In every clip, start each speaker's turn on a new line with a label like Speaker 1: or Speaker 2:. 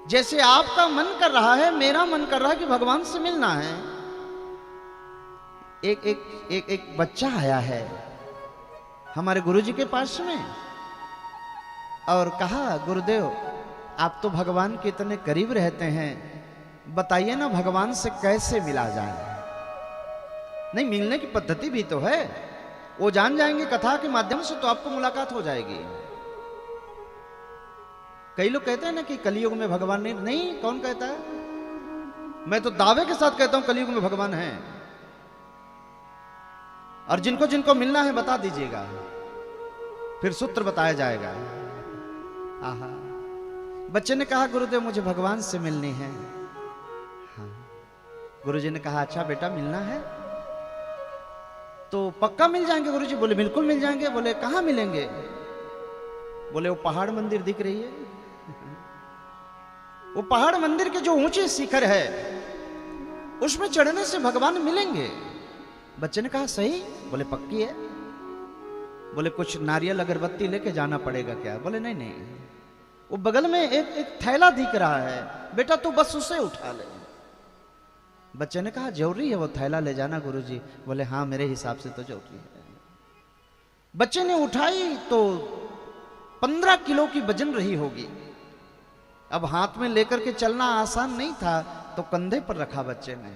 Speaker 1: जैसे आपका मन कर रहा है, मेरा मन कर रहा है कि भगवान से मिलना है। एक बच्चा आया है हमारे गुरुजी के पास में और कहा, गुरुदेव आप तो भगवान के इतने करीब रहते हैं, बताइए ना भगवान से कैसे मिला जाए। नहीं, मिलने की पद्धति भी तो है, वो जान जाएंगे कथा के माध्यम से, तो आपको मुलाकात हो जाएगी। कई लोग कहते हैं ना कि कलयुग में भगवान नहीं, कौन कहता है? मैं तो दावे के साथ कहता हूं कलयुग में भगवान है। और जिनको जिनको मिलना है बता दीजिएगा, फिर सूत्र बताया जाएगा। आहा, बच्चे ने कहा, गुरुदेव मुझे भगवान से मिलनी है। हाँ। गुरुजी ने कहा, अच्छा बेटा मिलना है तो पक्का मिल जाएंगे? गुरुजी बोले बिल्कुल मिल जाएंगे। बोले कहां मिलेंगे? बोले वो पहाड़ मंदिर दिख रही है, वो पहाड़ मंदिर के जो ऊंचे शिखर है उसमें चढ़ने से भगवान मिलेंगे। बच्चे ने कहा सही? बोले पक्की है। बोले कुछ नारियल अगरबत्ती लेके जाना पड़ेगा क्या? बोले नहीं नहीं, वो बगल में एक थैला दिख रहा है, बेटा तू बस उसे उठा ले। बच्चे ने कहा जरूरी है वो थैला ले जाना गुरुजी? बोले हाँ मेरे हिसाब से तो जरूरी है। बच्चे ने उठाई तो 15 किलो की वजन रही होगी। अब हाथ में लेकर के चलना आसान नहीं था, तो कंधे पर रखा बच्चे ने,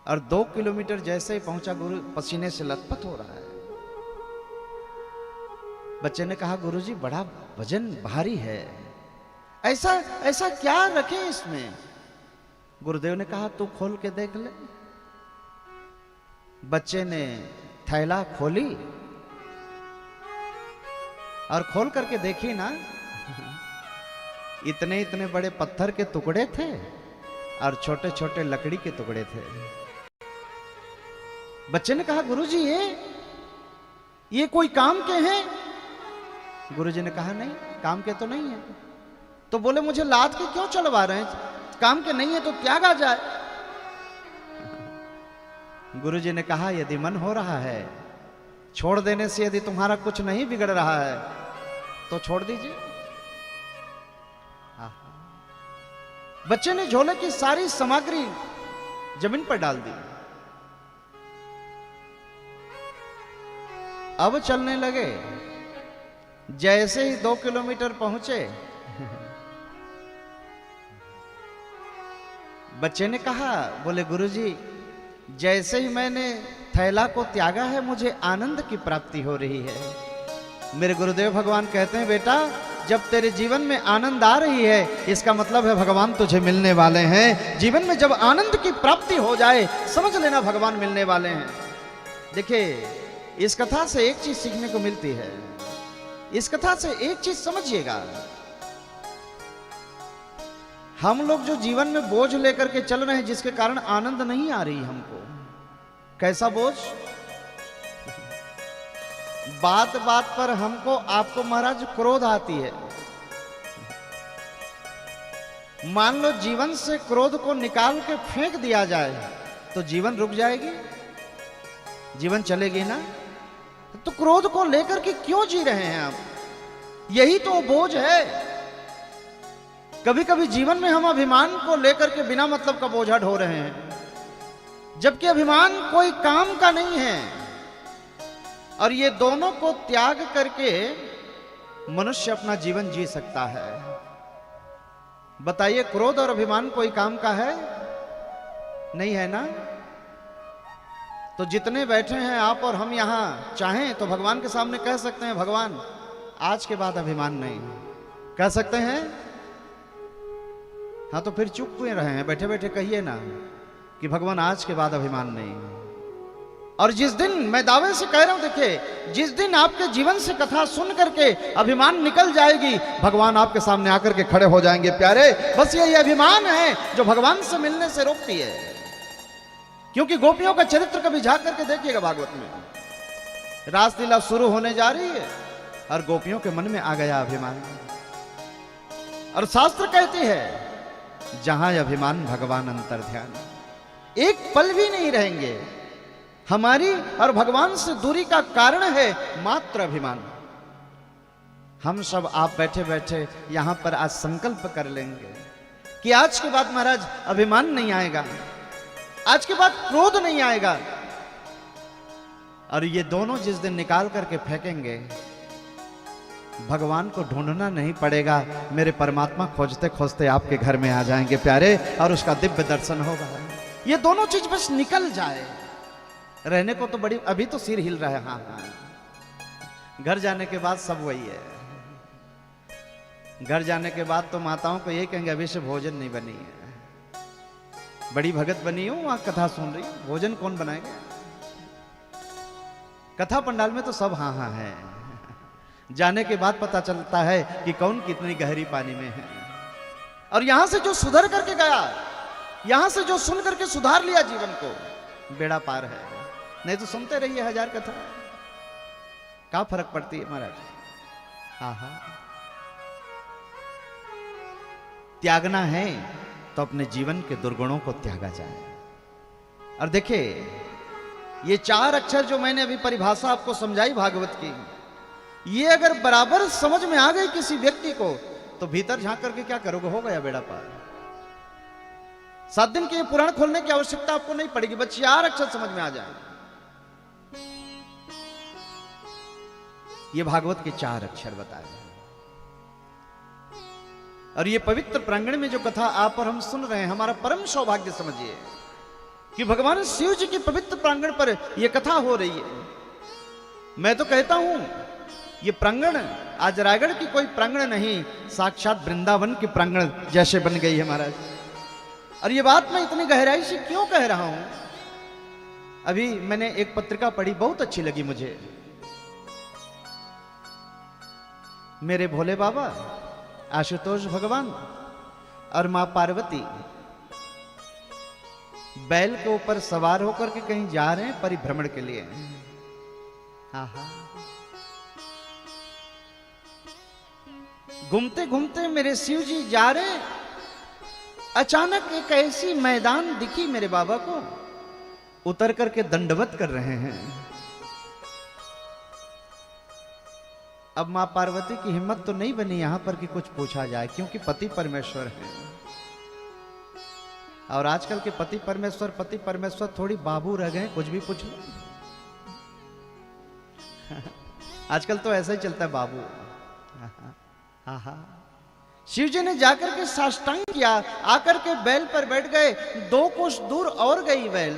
Speaker 1: और 2 किलोमीटर जैसे ही पहुंचा, गुरु पसीने से लथपथ हो रहा है। बच्चे ने कहा गुरुजी बड़ा वजन भारी है, ऐसा ऐसा क्या रखे इसमें? गुरुदेव ने कहा तू खोल के देख ले। बच्चे ने थैला खोली और खोल करके देखी ना, इतने इतने बड़े पत्थर के टुकड़े थे और छोटे छोटे लकड़ी के टुकड़े थे। बच्चे ने कहा गुरुजी ये कोई काम के हैं? गुरुजी ने कहा नहीं, काम के तो नहीं है। तो बोले मुझे लाद के क्यों चलवा रहे हैं? काम के नहीं है तो त्यागा जाए। गुरुजी ने कहा यदि मन हो रहा है, छोड़ देने से यदि तुम्हारा कुछ नहीं बिगड़ रहा है तो छोड़ दीजिए। बच्चे ने झोले की सारी सामग्री जमीन पर डाल दी। अब चलने लगे। जैसे ही 2 किलोमीटर पहुंचे, बच्चे ने कहा, बोले गुरुजी जैसे ही मैंने थैला को त्यागा है मुझे आनंद की प्राप्ति हो रही है। मेरे गुरुदेव भगवान कहते हैं बेटा जब तेरे जीवन में आनंद आ रही है इसका मतलब है भगवान तुझे मिलने वाले हैं। जीवन में जब आनंद की प्राप्ति हो जाए समझ लेना भगवान मिलने वाले हैं। देखिए इस कथा से एक चीज सीखने को मिलती है। इस कथा से एक चीज समझिएगा, हम लोग जो जीवन में बोझ लेकर के चल रहे हैं जिसके कारण आनंद नहीं आ रही हमको। कैसा बोझ? बात बात पर हमको आपको महाराज क्रोध आती है। मान लो जीवन से क्रोध को निकाल के फेंक दिया जाए तो जीवन रुक जाएगी, जीवन चलेगी ना। तो क्रोध को लेकर के क्यों जी रहे हैं आप? यही तो बोझ है। कभी कभी जीवन में हम अभिमान को लेकर के बिना मतलब का बोझा ढो रहे हैं, जबकि अभिमान कोई काम का नहीं है। और ये दोनों को त्याग करके मनुष्य अपना जीवन जी सकता है। बताइए क्रोध और अभिमान कोई काम का है? नहीं है ना। तो जितने बैठे हैं आप और हम यहां चाहें तो भगवान के सामने कह सकते हैं भगवान आज के बाद अभिमान नहीं। कह सकते हैं? हाँ तो फिर चुप क्यों रहे हैं? बैठे बैठे कहिए ना कि भगवान आज के बाद अभिमान नहीं। और जिस दिन मैं दावे से कह रहा हूं, देखिए जिस दिन आपके जीवन से कथा सुन करके अभिमान निकल जाएगी भगवान आपके सामने आकर के खड़े हो जाएंगे। प्यारे बस यही अभिमान है जो भगवान से मिलने से रोकती है। क्योंकि गोपियों का चरित्र कभी झांक करके देखिएगा भागवत में, रासलीला शुरू होने जा रही है और गोपियों के मन में आ गया अभिमान। और शास्त्र कहती है जहां अभिमान भगवान अंतर ध्यान। एक पल भी नहीं रहेंगे। हमारी और भगवान से दूरी का कारण है मात्र अभिमान। हम सब आप बैठे बैठे यहां पर आज संकल्प कर लेंगे कि आज के बाद महाराज अभिमान नहीं आएगा, आज के बाद क्रोध नहीं आएगा। और ये दोनों जिस दिन निकाल करके फेंकेंगे, भगवान को ढूंढना नहीं पड़ेगा, मेरे परमात्मा खोजते खोजते आपके घर में आ जाएंगे प्यारे, और उसका दिव्य दर्शन होगा। ये दोनों चीज बस निकल जाए, रहने को तो बड़ी, अभी तो सिर हिल रहा है, हाँ हाँ, घर जाने के बाद सब वही है। घर जाने के बाद तो माताओं को ये कहेंगे अभी से भोजन नहीं बनी है, बड़ी भगत बनी हूं, वहां कथा सुन रही हूं, भोजन कौन बनाएगा। कथा पंडाल में तो सब हाँ हाँ है, जाने के बाद पता चलता है कि कौन कितनी गहरी पानी में है। और यहां से जो सुधर करके गया, यहां से जो सुन करके सुधार लिया जीवन को, बेड़ा पार है। नहीं तो सुनते रहिए हजार कथा, क्या फर्क पड़ती है महाराज। आहा, त्यागना है तो अपने जीवन के दुर्गुणों को त्यागा जाए। और देखिए, ये 4 अक्षर जो मैंने अभी परिभाषा आपको समझाई भागवत की, ये अगर बराबर समझ में आ गई किसी व्यक्ति को, तो भीतर झांक करके क्या करोगे, हो गया बेड़ा पार। 7 दिन के पुराण खोलने की आवश्यकता आपको नहीं पड़ेगी, बस 4 अक्षर समझ में आ जाए। ये भागवत के 4 अक्षर बताए। और ये पवित्र प्रांगण में जो कथा आप और हम सुन रहे हैं, हमारा परम सौभाग्य समझिए कि भगवान शिव जी के पवित्र प्रांगण पर यह कथा हो रही है। मैं तो कहता हूं ये प्रांगण आज रायगढ़ की कोई प्रांगण नहीं, साक्षात वृंदावन की प्रांगण जैसे बन गई है महाराज। और ये बात मैं इतनी गहराई से क्यों कह रहा हूं, अभी मैंने एक पत्रिका पढ़ी, बहुत अच्छी लगी मुझे। मेरे भोले बाबा आशुतोष भगवान और मां पार्वती बैल के ऊपर सवार होकर के कहीं जा रहे हैं परिभ्रमण के लिए। आहा, घूमते घूमते मेरे शिव जी जा रहे, अचानक एक ऐसी मैदान दिखी मेरे बाबा को, उतर करके दंडवत कर रहे हैं। अब मां पार्वती की हिम्मत तो नहीं बनी यहां पर कि कुछ पूछा जाए, क्योंकि पति परमेश्वर है। और आजकल के पति परमेश्वर थोड़ी बाबू रह गए, कुछ भी पूछ लो। आजकल तो ऐसा ही चलता है बाबू। आहा, शिव जी ने जाकर के साष्टांग किया, आकर के बैल पर बैठ गए, 2 कोस दूर और गई बैल,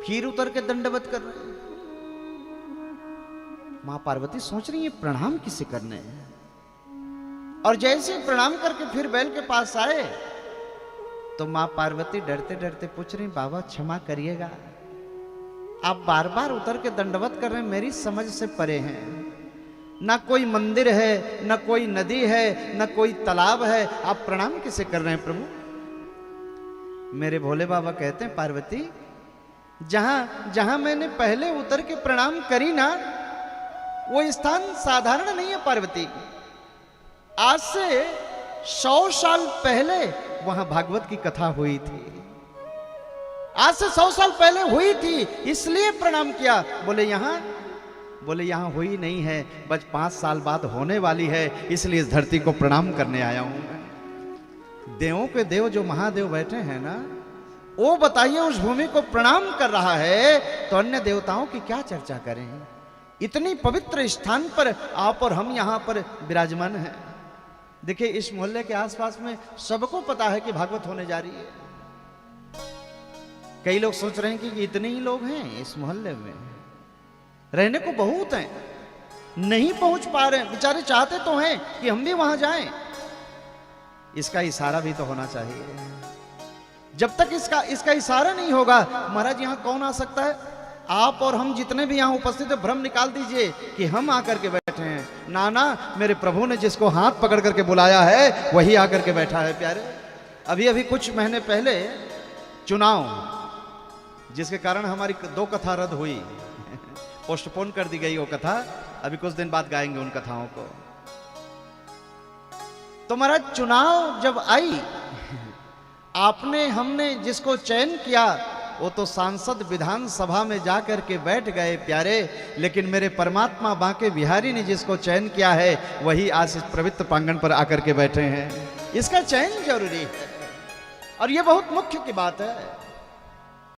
Speaker 1: फिर उतर के दंडवत कर रहे। मां पार्वती सोच रही है प्रणाम किसे करने हैं। और जैसे प्रणाम करके फिर बैल के पास आए, तो मां पार्वती डरते डरते पूछ रही, बाबा क्षमा करिएगा, आप बार बार उतर के दंडवत कर रहे हैं, मेरी समझ से परे हैं। ना कोई मंदिर है, ना कोई नदी है, ना कोई तालाब है, आप प्रणाम किसे कर रहे हैं प्रभु। मेरे भोले बाबा कहते हैं, पार्वती जहां जहां मैंने पहले उतर के प्रणाम करी ना, वो स्थान साधारण नहीं है पार्वती। आज से 100 साल पहले वहां भागवत की कथा हुई थी, आज से 100 साल पहले हुई थी, इसलिए प्रणाम किया। बोले यहां हुई नहीं है, बस 5 साल बाद होने वाली है, इसलिए इस धरती को प्रणाम करने आया हूं मैं। देवों के देव जो महादेव बैठे हैं ना, वो बताइए उस भूमि को प्रणाम कर रहा है, तो अन्य देवताओं की क्या चर्चा करें। इतनी पवित्र स्थान पर आप और हम यहां पर विराजमान हैं। देखिए, इस मोहल्ले के आसपास में सबको पता है कि भागवत होने जा रही है। कई लोग सोच रहे हैं कि इतने ही लोग हैं इस मोहल्ले में, रहने को बहुत हैं, नहीं पहुंच पा रहे हैं, बेचारे चाहते तो हैं कि हम भी वहां जाएं। इसका इशारा भी तो होना चाहिए। जब तक इसका इशारा नहीं होगा, महाराज यहां कौन आ सकता है। आप और हम जितने भी यहां उपस्थित है, भ्रम निकाल दीजिए कि हम आकर के बैठे हैं। ना, मेरे प्रभु ने जिसको हाथ पकड़ करके बुलाया है, वही आकर के बैठा है प्यारे। अभी कुछ महीने पहले चुनाव, जिसके कारण हमारी 2 कथा रद्द हुई, पोस्टपोन कर दी गई वो कथा। अभी कुछ दिन बाद गाएंगे उन कथाओं को। तो महाराज चुनाव जब आई, आपने हमने जिसको चयन किया, वो तो सांसद विधानसभा में जाकर के बैठ गए प्यारे, लेकिन मेरे परमात्मा बांके बिहारी ने जिसको चयन किया है वही आज इस पवित्र प्रांगण पर आकर के बैठे हैं। इसका चयन जरूरी है और ये बहुत मुख्य की बात है।